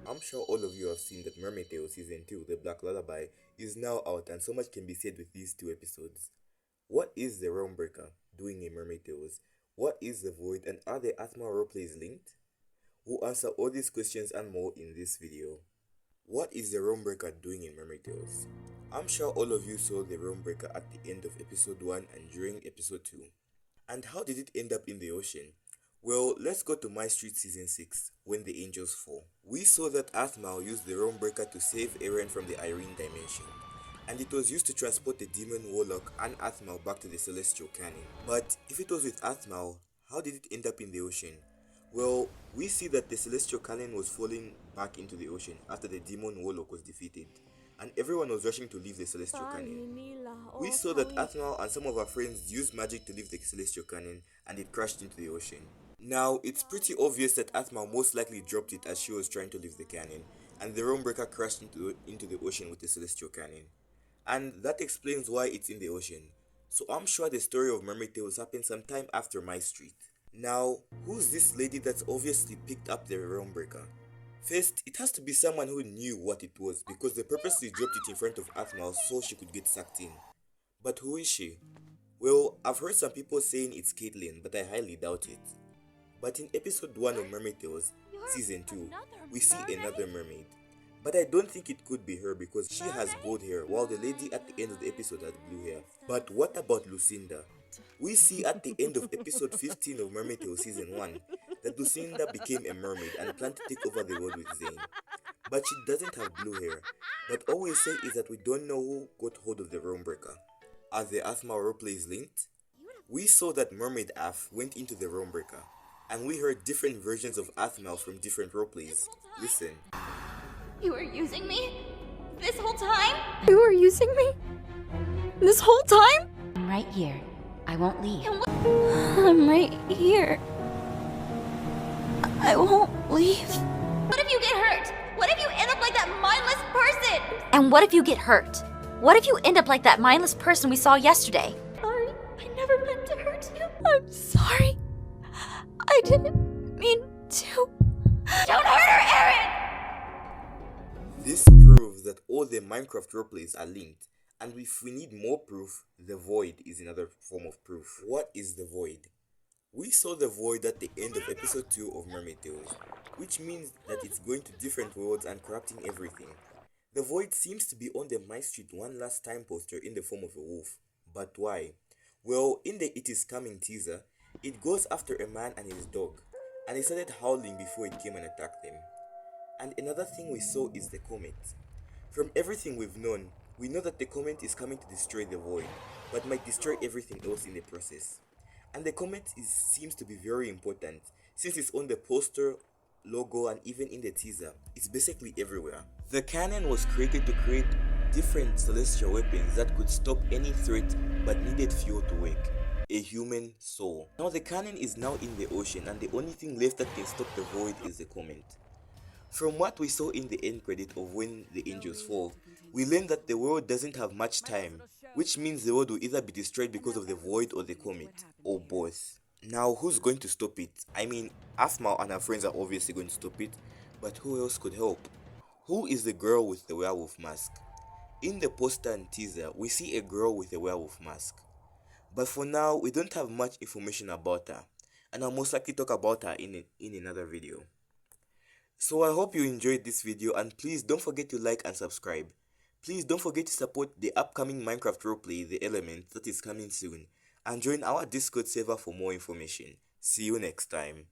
I'm sure all of you have seen that Mermaid Tale Season 2, The Black Lullaby, is now out and so much can be said with these two episodes. What is the Realm Breaker doing in Mermaid Tales? What is the Void, and are the Aphmau Roleplays linked? We'll answer all these questions and more in this video. What is the Realm Breaker doing in Mermaid Tales? I'm sure all of you saw the Realm Breaker at the end of episode 1 and during episode 2. And how did it end up in the ocean? Well, let's go to My Street Season 6, When the Angels Fall. We saw that Aphmau used the Realm Breaker to save Eren from the Irene dimension, and it was used to transport the demon Warlock and Aphmau back to the Celestial Canon. But if it was with Aphmau, how did it end up in the ocean? Well, we see that the Celestial Canon was falling back into the ocean after the demon Warlock was defeated, and everyone was rushing to leave the Celestial Canon. We saw that Aphmau and some of her friends used magic to leave the Celestial Canon, and it crashed into the ocean. Now, it's pretty obvious that Aphmau most likely dropped it as she was trying to leave the canon, and the Realm Breaker crashed into the ocean with the Celestial Canon. And that explains why it's in the ocean. So I'm sure the story of Mermaid Tales happened sometime after My Street. Now, who's this lady that's obviously picked up the Realm Breaker? First, it has to be someone who knew what it was, because they purposely dropped it in front of Aphmau so she could get sucked in. But who is she? Well, I've heard some people saying it's Caitlyn, but I highly doubt it. But in episode 1 of Mermaid Tales, season 2, we see another mermaid. But I don't think it could be her because she has gold hair while the lady at the end of the episode has blue hair. But what about Lucinda? We see at the end of episode 15 of Mermaid Tales season 1 that Lucinda became a mermaid and planned to take over the world with Zane. But she doesn't have blue hair. But all we say is that we don't know who got hold of the Realm Breaker. Are the Aphmau Roleplays linked? We saw that Mermaid Aph went into the Realm Breaker, and we heard different versions of Aphmau from different roleplays. Listen. You were using me? This whole time? You were using me? This whole time? I'm right here. I won't leave. I'm right here. I won't leave. What if you get hurt? What if you end up like that mindless person? And what if you get hurt? What if you end up like that mindless person we saw yesterday? Sorry, I never meant to hurt you. I'm sorry. I didn't mean to. Don't hurt her, Eren! This proves that all the Minecraft roleplays are linked, and if we need more proof, the Void is another form of proof. What is the Void? We saw the Void at the end of episode 2 of Mermaid Tales, which means that it's going to different worlds and corrupting everything. The Void seems to be on the My Street One Last Time poster in the form of a wolf. But why? Well, in the It Is Coming teaser, it goes after a man and his dog, and it started howling before it came and attacked them. And another thing we saw is the comet. From everything we've known, we know that the comet is coming to destroy the Void, but might destroy everything else in the process. And the comet seems to be very important, since it's on the poster, logo, and even in the teaser. It's basically everywhere. The canon was created to create different celestial weapons that could stop any threat but needed fuel to work. A human soul. Now the canon is now in the ocean, and the only thing left that can stop the Void is the comet. From what we saw in the end credit of When the Angels Fall, we learned that the world doesn't have much time, which means the world will either be destroyed because of the Void or the comet, or both. Now who's going to stop it? I mean, Aphmau and her friends are obviously going to stop it, but who else could help? Who is the girl with the werewolf mask? In the poster and teaser, we see a girl with a werewolf mask. But for now, we don't have much information about her, and I'll most likely talk about her in another video. So I hope you enjoyed this video, and please don't forget to like and subscribe. Please don't forget to support the upcoming Minecraft roleplay, The Element, that is coming soon, and join our Discord server for more information. See you next time.